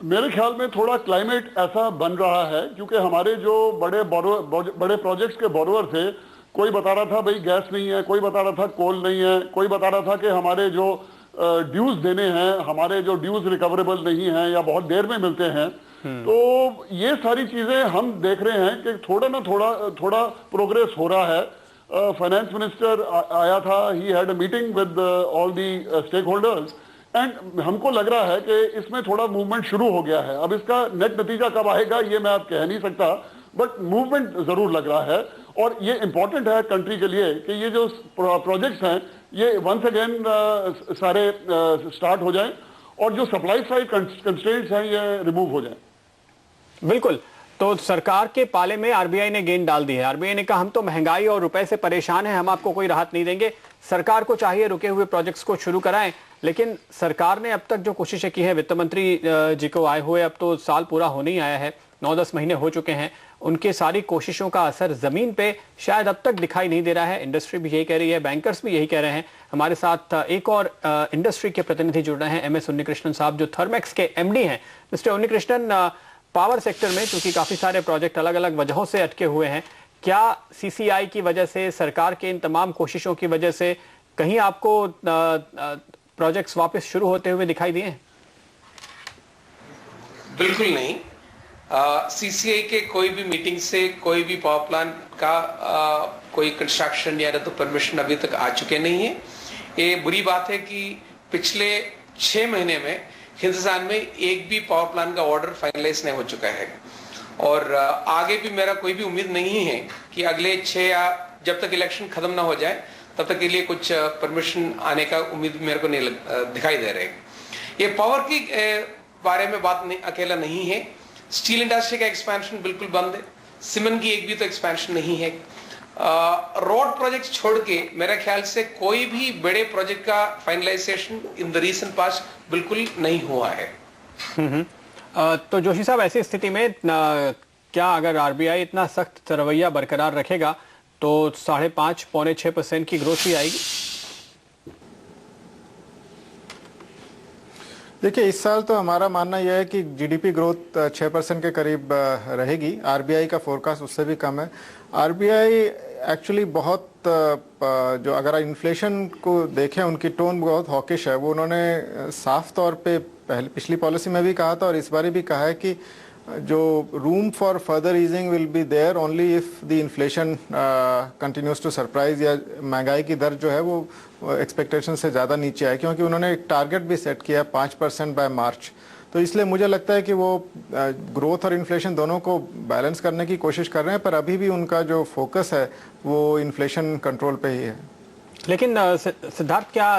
मेरे ख्याल में थोड़ा क्लाइमेट ऐसा बन रहा है, क्योंकि हमारे जो बड़े प्रोजेक्ट्स के बोरोवर थे, कोई बता रहा था भाई गैस नहीं है, कोई बता रहा था कोल नहीं है, कोई बता रहा था कि हमारे जो ड्यूज देने हैं, हमारे जो ड्यूज रिकवरेबल नहीं है या बहुत देर में मिलते हैं। तो ये सारी चीजें हम देख रहे हैं कि थोड़ा ना थोड़ा प्रोग्रेस हो रहा है। फाइनेंस मिनिस्टर आया था, he had a meeting with all the stakeholders, and हमको लग रहा है कि इसमें थोड़ा मूवमेंट शुरू हो गया है। अब इसका नेट नतीजा कब आएगा ये मैं आप कह नहीं सकता, बट मूवमेंट जरूर लग रहा है। और ये इंपॉर्टेंट है कंट्री के लिए कि ये जो प्रोजेक्ट्स हैं ये वंस अगेन सारे स्टार्ट हो जाएं, और जो सप्लाई साइड कंस्ट्रेंट्स हैं ये रिमूव हो जाएं। बिल्कुल। तो सरकार के पाले में आरबीआई ने गेंद डाल दी है। आरबीआई ने कहा हम तो महंगाई और रुपए से परेशान हैं, हम आपको कोई राहत नहीं देंगे। सरकार को चाहिए रुके हुए प्रोजेक्ट्स को शुरू कराएं। लेकिन सरकार ने अब तक जो कोशिशें की है, वित्त मंत्री जी को आए हुए अब तो साल पूरा होने ही आया है, 9-10 महीने हो चुके हैं, उनके सारी कोशिशों का असर जमीन पे शायद अब तक दिखाई नहीं दे रहा है। इंडस्ट्री भी यही कह रही है, बैंकर्स भी यही कह रहे हैं। हमारे साथ एक और इंडस्ट्री के प्रतिनिधि जुड़ रहे हैं, एमएस उन्नीकृष्णन साहब, जो थर्मेक्स के एमडी हैं। मिस्टर उन्नीकृष्णन, पावर सेक्टर में क्योंकि काफी सारे प्रोजेक्ट अलग अलग वजहों से अटके हुए हैं, क्या सीसीआई की वजह से, सरकार के इन तमाम कोशिशों की वजह से कहीं आपको प्रोजेक्ट्स वापस शुरू होते हुए दिखाई दिए? बिल्कुल नहीं। सीसीआई के कोई भी मीटिंग से कोई भी पावर प्लांट का कोई कंस्ट्रक्शन या तो परमिशन अभी तक आ चुके नहीं है। ये बुरी बात है कि पिछले 6 महीने में हिंदुस्तान में एक भी पावर प्लांट का ऑर्डर फाइनलाइज नहीं हो चुका है, और आगे भी मेरा कोई भी उम्मीद नहीं है कि अगले 6 या जब तक इलेक्शन खत्म ना हो जाए तब तक के लिए कुछ परमिशन आने का उम्मीद मेरे को नहीं दिखाई दे रही। ये पावर की बारे में बात नहीं, अकेला नहीं है। स्टील इंडस्ट्री का एक्सपेंशन बिल्कुल बंद है, सीमेंट की एक भी तो एक्सपेंशन नहीं है, रोड प्रोजेक्ट छोड़ के मेरे ख्याल से कोई भी बड़े प्रोजेक्ट का finalisation in the recent past बिल्कुल नहीं हुआ है। तो जोशी साहब, ऐसी स्थिति में क्या अगर आरबीआई इतना सख्त रवैया बरकरार रखेगा तो 5.5 पौने 6% की ग्रोथ ही आएगी? देखिए, इस साल तो हमारा मानना यह है कि जीडीपी ग्रोथ 6% के करीब रहेगी। आरबीआई का फोरकास्ट उससे भी कम है। आरबीआई एक्चुअली बहुत जो अगर इन्फ्लेशन को देखें, उनकी टोन बहुत हॉकिश है। वो उन्होंने साफ तौर पे पिछली पॉलिसी में भी कहा था और इस बार भी कहा है कि जो room for further easing will be there only if the inflation continues to surprise, या महंगाई की दर जो है वो एक्सपेक्टेशन से ज़्यादा नीचे आए, क्योंकि उन्होंने एक टारगेट भी सेट किया 5% बाय मार्च। तो इसलिए मुझे लगता है कि वो ग्रोथ और इन्फ्लेशन दोनों को बैलेंस करने की कोशिश कर रहे हैं, पर अभी भी उनका जो फोकस है वो इन्फ्लेशन कंट्रोल पे ही है। लेकिन सिद्धार्थ, क्या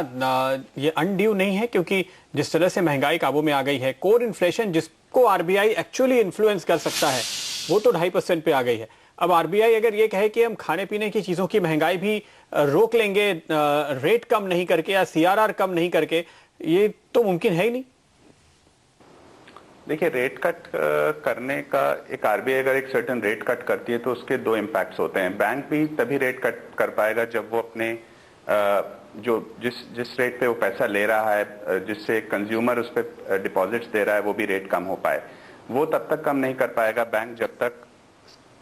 ये अनड्यू नहीं है? क्योंकि जिस तरह से महंगाई काबू में आ गई है, कोर इन्फ्लेशन जिसको आरबीआई एक्चुअली इन्फ्लुएंस कर सकता है वो तो 2.5% पे आ गई है। अब आरबीआई अगर ये कहे कि हम खाने पीने की चीजों की महंगाई भी रोक लेंगे, रेट कम नहीं करके या सीआरआर कम नहीं करके, ये तो मुमकिन है ही नहीं। देखिए, रेट कट करने का एक आरबीआई अगर एक सर्टेन रेट कट करती है तो उसके दो इम्पैक्ट्स होते हैं। बैंक भी तभी रेट कट कर पाएगा जब वो अपने जो जिस रेट पे वो पैसा ले रहा है, जिससे कंज्यूमर उस पर डिपॉजिट्स दे रहा है, वो भी रेट कम हो पाए। वो तब तक कम नहीं कर पाएगा बैंक जब तक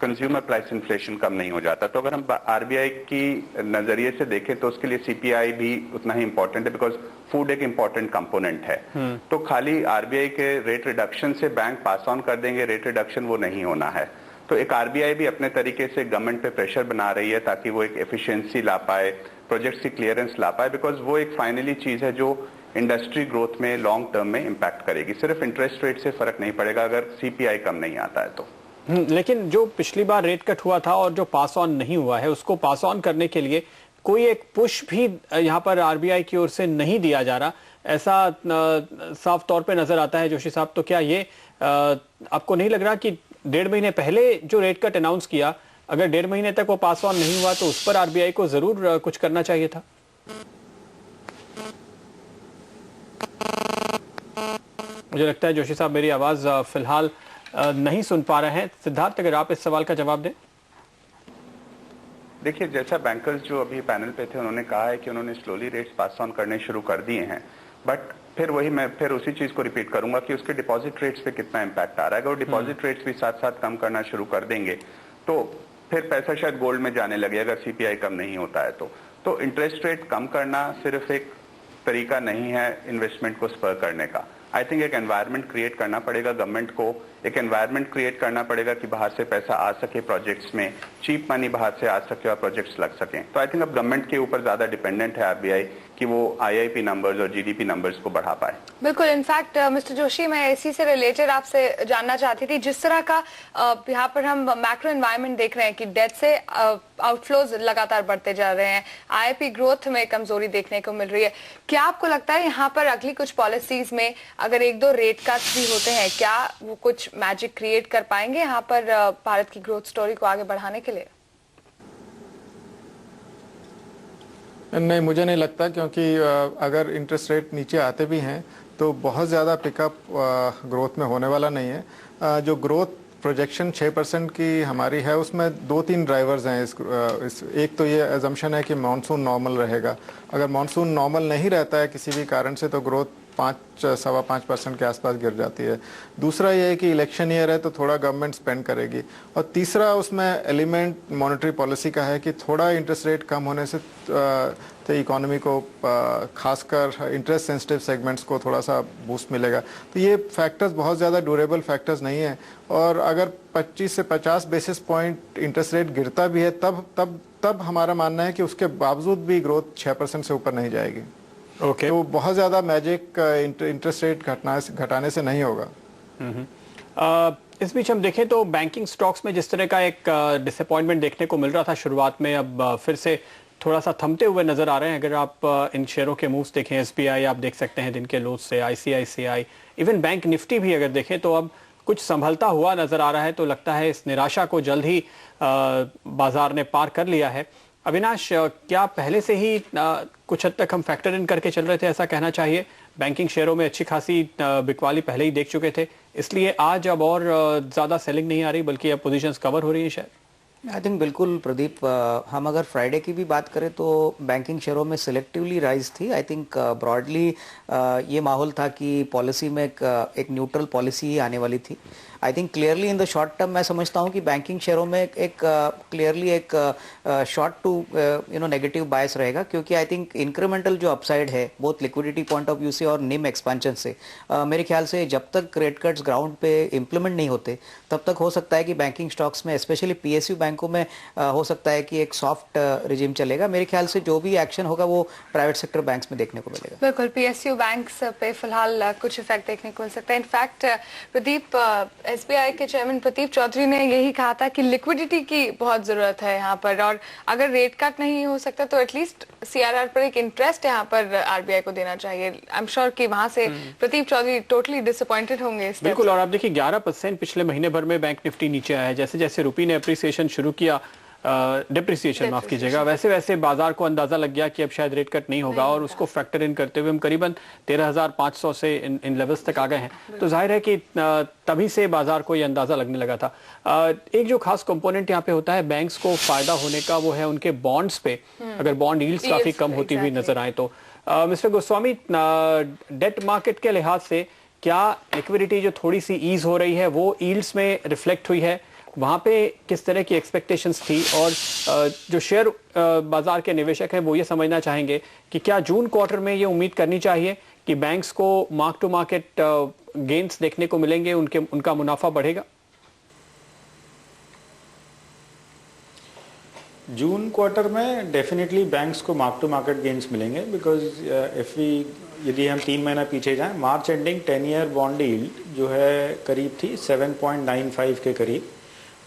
कंज्यूमर प्राइस इन्फ्लेशन कम नहीं हो जाता। तो अगर हम आरबीआई की नजरिए से देखें तो उसके लिए सीपीआई भी उतना ही इंपॉर्टेंट है, बिकॉज फूड एक इंपॉर्टेंट कंपोनेंट है। तो खाली आरबीआई के रेट रिडक्शन से बैंक पास ऑन कर देंगे रेट रिडक्शन, वो नहीं होना है। तो एक आरबीआई भी अपने तरीके से गवर्नमेंट पे प्रेशर बना रही है ताकि वो एक एफिशिएंसी ला पाए, प्रोजेक्ट्स की क्लियरेंस ला पाए, बिकॉज वो एक फाइनली चीज है जो इंडस्ट्री ग्रोथ में लॉन्ग टर्म में इंपैक्ट करेगी। सिर्फ इंटरेस्ट रेट से फर्क नहीं पड़ेगा अगर सीपीआई कम नहीं आता है तो। लेकिन जो पिछली बार रेट कट हुआ था और जो पास ऑन नहीं हुआ है, उसको पास ऑन करने के लिए कोई एक पुश भी यहाँ पर आरबीआई की ओर से नहीं दिया जा रहा, ऐसा साफ तौर पे नजर आता है जोशी साहब। तो क्या ये आपको नहीं लग रहा कि 1.5 महीने पहले जो रेट कट अनाउंस किया, अगर 1.5 महीने तक वो पास ऑन नहीं हुआ तो उस पर आरबीआई को जरूर कुछ करना चाहिए था? मुझे लगता है जोशी साहब मेरी आवाज फिलहाल नहीं सुन पा रहे हैं। सिद्धार्थ, अगर आप इस सवाल का जवाब दें। देखिए, जैसा बैंकर्स जो अभी पैनल पे थे उन्होंने कहा है कि उन्होंने स्लोली रेट्स पास ऑन करने शुरू कर दिए हैं, बट फिर मैं फिर उसी चीज को रिपीट करूंगा कि उसके डिपॉजिट रेट्स पे कितना इंपैक्ट आ रहा है। अगर वो डिपॉजिट रेट्स भी साथ साथ कम करना शुरू कर देंगे तो फिर पैसा शायद गोल्ड में जाने लगे अगर सीपीआई कम नहीं होता है तो इंटरेस्ट रेट कम करना सिर्फ एक तरीका नहीं है इन्वेस्टमेंट को स्पर करने का। आई थिंक एक एनवायरनमेंट क्रिएट करना पड़ेगा गवर्नमेंट को, एक एनवायरनमेंट क्रिएट करना पड़ेगा कि बाहर से पैसा आ सके प्रोजेक्ट्स में, चीप मनी बाहर से आ सके और प्रोजेक्ट्स लग सकें। तो आई थिंक अब गवर्नमेंट के ऊपर ज्यादा डिपेंडेंट है आरबीआई कि वो आईआईपी नंबर्स और जीडीपी नंबर्स को बढ़ा पाए। बिल्कुल। इनफैक्ट मिस्टर जोशी, मैं इसी से रिलेटेड आपसे जानना चाहती थी, जिस तरह का यहाँ पर हम मैक्रो एनवायरनमेंट देख रहे हैं कि डेट से आउटफ्लोज लगातार बढ़ते जा रहे हैं, आईआईपी ग्रोथ में कमजोरी देखने को मिल रही है, क्या आपको लगता है यहाँ पर अगली कुछ पॉलिसीज में अगर 1-2 रेट कट्स भी होते हैं, क्या वो कुछ मैजिक क्रिएट कर पाएंगे यहाँ पर भारत की ग्रोथ स्टोरी को आगे बढ़ाने के लिए? नहीं, मुझे नहीं लगता, क्योंकि अगर इंटरेस्ट रेट नीचे आते भी हैं तो बहुत ज़्यादा पिकअप ग्रोथ में होने वाला नहीं है। जो ग्रोथ प्रोजेक्शन 6% की हमारी है उसमें 2-3 ड्राइवर्स हैं। एक तो ये एजम्पशन है कि मॉनसून नॉर्मल रहेगा। अगर मॉनसून नॉर्मल नहीं रहता है किसी भी कारण से तो ग्रोथ 5-5.25% के आसपास गिर जाती है। दूसरा ये है कि इलेक्शन ईयर है तो थोड़ा गवर्नमेंट स्पेंड करेगी, और तीसरा उसमें एलिमेंट मॉनेटरी पॉलिसी का है कि थोड़ा इंटरेस्ट रेट कम होने से तो इकोनॉमी को खासकर इंटरेस्ट सेंसिटिव सेगमेंट्स को थोड़ा सा बूस्ट मिलेगा। तो ये फैक्टर्स बहुत ज़्यादा ड्यूरेबल फैक्टर्स नहीं है, और अगर 25 से 50 बेसिस पॉइंट इंटरेस्ट रेट गिरता भी है तब हमारा मानना है कि उसके बावजूद भी ग्रोथ 6% से ऊपर नहीं जाएगी। ओके। तो बहुत ज्यादा मैजिक इंटरेस्ट रेट घटाने से नहीं होगा। इस बीच हम देखें तो बैंकिंग स्टॉक्स में जिस तरह का एक डिसअपॉइंटमेंट देखने को मिल रहा था शुरुआत में, अब फिर से थोड़ा सा थमते हुए नजर आ रहे हैं। अगर आप इन शेयरों के मूव्स देखें, एसबीआई आप देख सकते हैं दिन के लोज से, आईसीआईसीआई, इवन बैंक निफ्टी भी अगर देखें तो अब कुछ संभलता हुआ नजर आ रहा है, तो लगता है इस निराशा को जल्द ही बाजार ने पार कर लिया है। अविनाश, क्या पहले से ही कुछ हद तक हम फैक्टर इन करके चल रहे थे, ऐसा कहना चाहिए? बैंकिंग शेयरों में अच्छी खासी बिकवाली पहले ही देख चुके थे, इसलिए आज अब और ज्यादा सेलिंग नहीं आ रही बल्कि अब पोजीशंस कवर हो रही है शायद? आई थिंक बिल्कुल प्रदीप, हम अगर फ्राइडे की भी बात करें तो बैंकिंग शेयरों में सिलेक्टिवली राइज थी। आई थिंक ब्रॉडली ये माहौल था कि पॉलिसी में एक न्यूट्रल पॉलिसी ही आने वाली थी। I think clearly in the short term मैं समझता हूँ कि बैंकिंग शेयरों में एक क्लियरली एक शॉर्ट टू नेगेटिव बायस रहेगा, क्योंकि आई थिंक इंक्रीमेंटल जो अपसाइड है both liquidity point of view से और निम एक्सपेंशन से, मेरे ख्याल से जब तक रेट कट्स ग्राउंड पे इम्प्लीमेंट नहीं होते तब तक हो सकता है कि बैंकिंग स्टॉक्स में स्पेशली पीएसयू बैंकों में हो सकता है कि एक सॉफ्ट रिजिम चलेगा। मेरे ख्याल से जो भी एक्शन होगा वो प्राइवेट सेक्टर बैंक्स में देखने को मिलेगा। बिल्कुल, पीएसयू बैंक्स पे फिलहाल कुछ इफेक्ट देखने को मिल सकता है। इनफैक्ट प्रदीप, एसबीआई के चेयरमैन प्रदीप चौधरी ने यही कहा था कि लिक्विडिटी की बहुत जरूरत है यहाँ पर, और अगर रेट कट नहीं हो सकता तो एटलीस्ट सीआरआर पर एक इंटरेस्ट यहाँ पर आरबीआई को देना चाहिए। आई एम श्योर कि वहां से प्रदीप चौधरी टोटली डिसअपॉइंटेड होंगे। बिल्कुल, और आप देखिए 11% पिछले महीने भर में बैंक निफ्टी नीचे आया है। जैसे जैसे रुपये ने अप्रिसिएशन शुरू किया, डिप्रिसिएशन माफ कीजिएगा, वैसे वैसे बाजार को अंदाजा लग गया कि अब शायद रेट कट नहीं होगा, और उसको फैक्टर इन करते हुए हम करीबन 13,500 से इन लेवल्स तक आ गए हैं। तो जाहिर है कि तभी से बाजार को ये अंदाजा लगने लगा था। एक जो खास कंपोनेंट यहाँ पे होता है बैंक्स को फायदा होने का, वो है उनके बॉन्ड्स पे। अगर बॉन्ड यील्ड्स काफी कम होती हुई नजर आए तो मिस्टर गोस्वामी, डेट मार्केट के लिहाज से क्या लिक्विडिटी जो थोड़ी सी ईज हो रही है वो यील्ड्स में रिफ्लेक्ट हुई है? वहां पे किस तरह की एक्सपेक्टेशंस थी? और जो शेयर बाजार के निवेशक हैं वो ये समझना चाहेंगे कि क्या जून क्वार्टर में ये उम्मीद करनी चाहिए कि बैंक्स को मार्क टू मार्केट गेन्स देखने को मिलेंगे, उनका मुनाफा बढ़ेगा? जून क्वार्टर में डेफिनेटली बैंक्स को मार्क टू मार्केट गेन्स मिलेंगे, बिकॉज यदि हम 3 महीना पीछे जाएं, March ending 10 year bond yield जो है करीब थी 7.95 के करीब,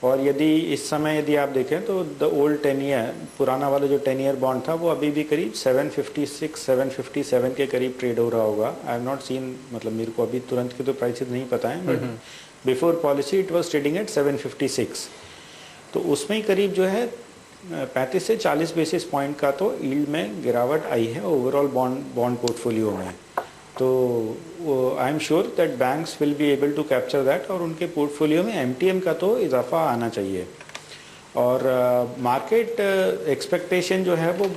और यदि इस समय यदि आप देखें तो द ओल्ड 10 ईयर, पुराना वाला जो 10 ईयर बॉन्ड था वो अभी भी करीब 756 757 के करीब ट्रेड हो रहा होगा। आई हैव नॉट सीन, मतलब मेरे को अभी तुरंत के तो प्राइसेस नहीं पता है, but before policy it was trading at 756। तो उसमें ही करीब जो है 35 से 40 बेसिस पॉइंट का तो यील्ड में गिरावट आई है ओवरऑल बॉन्ड पोर्टफोलियो में। तो I am sure that banks will be able to capture that, और उनके पोर्टफोलियो में एमटीएम का तो इजाफा आना चाहिए। और मार्केट एक्सपेक्टेशन जो है वो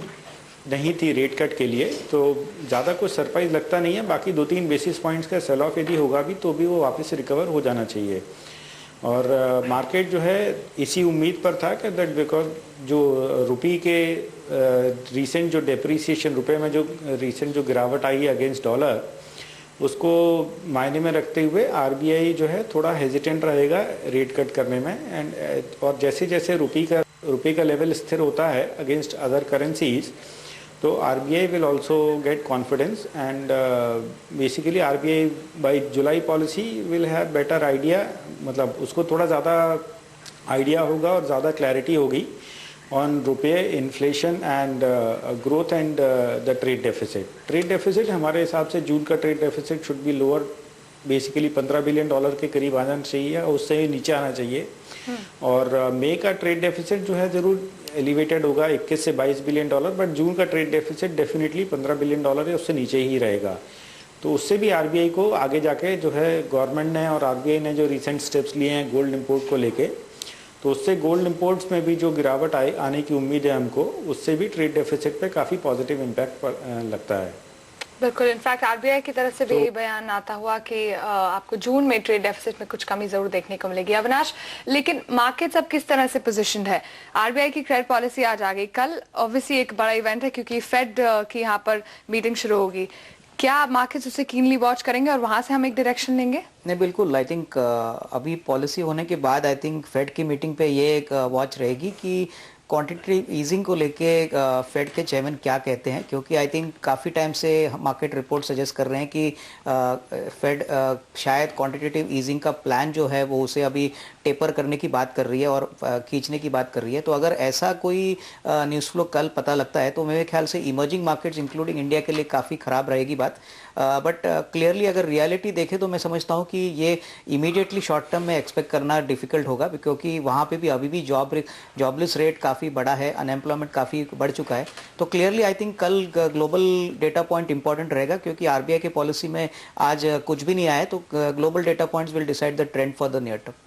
नहीं थी रेट कट के लिए, तो ज़्यादा कुछ सरप्राइज लगता नहीं है। बाकी 2-3 बेसिस पॉइंट्स का सेल ऑफ यदि होगा भी तो भी वो वापस रिकवर हो जाना चाहिए। और मार्केट जो है इसी उम्मीद पर था कि दैट बिकॉज जो रुपये के रीसेंट जो डेप्रिसिएशन, रुपए में जो रीसेंट जो गिरावट आई है अगेंस्ट डॉलर, उसको मायने में रखते हुए आरबीआई जो है थोड़ा हेजिटेंट रहेगा रेट कट करने में। और जैसे जैसे रुपये का लेवल स्थिर होता है अगेंस्ट अदर करेंसीज, तो RBI will also get confidence, and basically RBI by July policy will have better idea, मतलब उसको थोड़ा ज़्यादा आइडिया होगा और ज़्यादा क्लैरिटी होगी ऑन रुपये, inflation and growth and the trade deficit. Trade deficit हमारे हिसाब से जून का trade deficit should be lower, basically $15 billion के करीब आना चाहिए, उससे भी नीचे आना चाहिए। और मई का ट्रेड डेफिसिट जो है जरूर एलिवेटेड होगा 21 से 22 बिलियन डॉलर, बट जून का ट्रेड डेफिसिट डेफिनेटली $15 बिलियन है, उससे नीचे ही रहेगा। तो उससे भी आरबीआई को आगे जाके जो है गवर्नमेंट ने और आरबीआई ने जो रिसेंट स्टेप्स लिए हैं गोल्ड इंपोर्ट को लेके, तो उससे गोल्ड इंपोर्ट्स में भी जो गिरावट आने की उम्मीद है हमको, उससे भी ट्रेड डेफिसिट पे काफ़ी पॉजिटिव इम्पैक्ट लगता है। बिल्कुल, इनफैक्ट आरबीआई की तरफ से भी यही बयान आता हुआ कि आपको जून में ट्रेड डेफिसिट में कुछ कमी जरूर देखने को मिलेगी। अविनाश, लेकिन मार्केट्स अब किस तरह से पोजीशनड है? आरबीआई की क्रेडिट पॉलिसी आज आ गई, कल ऑब्वियसली एक बड़ा इवेंट है क्योंकि फेड की यहाँ पर मीटिंग शुरू होगी। क्या मार्केट्स उसे कीनली वॉच करेंगे और वहां से हम एक डायरेक्शन लेंगे? नहीं, बिल्कुल। आई थिंक अभी पॉलिसी होने के बाद आई थिंक फेड की मीटिंग पे ये एक वॉच रहेगी कि क्वांटिटेटिव ईजिंग को लेके फेड के चेयरमैन क्या कहते हैं, क्योंकि आई थिंक काफ़ी टाइम से मार्केट रिपोर्ट सजेस्ट कर रहे हैं कि फेड शायद क्वांटिटेटिव ईजिंग का प्लान जो है वो उसे अभी टेपर करने की बात कर रही है और खींचने की बात कर रही है। तो अगर ऐसा कोई न्यूज़ फ्लो कल पता लगता है तो मेरे ख्याल से इमर्जिंग मार्केट्स इंक्लूडिंग इंडिया के लिए काफ़ी ख़राब रहेगी बात। बट क्लियरली अगर रियलिटी देखें तो मैं समझता हूँ कि ये इमीडिएटली शॉर्ट टर्म में एक्सपेक्ट करना डिफिकल्ट होगा, क्योंकि वहाँ पे भी अभी भी जॉबलेस रेट काफ़ी बड़ा है, अनएम्प्लॉयमेंट काफ़ी बढ़ चुका है। तो क्लियरली आई थिंक कल ग्लोबल डेटा पॉइंट इंपॉर्टेंट रहेगा, क्योंकि आरबीआई के पॉलिसी में आज कुछ भी नहीं आया, तो global data points will decide the trend for the near term.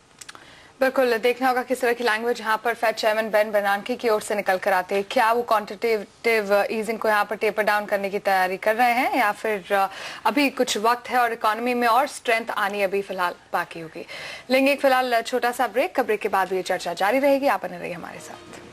बिल्कुल, देखना होगा किस तरह की लैंग्वेज यहाँ पर फेड चेयरमैन बेन बर्नांकी की ओर से निकल कर आते हैं। क्या वो क्वांटिटेटिव ईजिंग को यहाँ पर टेपर डाउन करने की तैयारी कर रहे हैं या फिर अभी कुछ वक्त है और इकोनॉमी में और स्ट्रेंथ आनी अभी फिलहाल बाकी होगी। लेंगे एक फिलहाल छोटा सा ब्रेक के बाद भी ये चर्चा जारी रहेगी। आप बने रहिए हमारे साथ।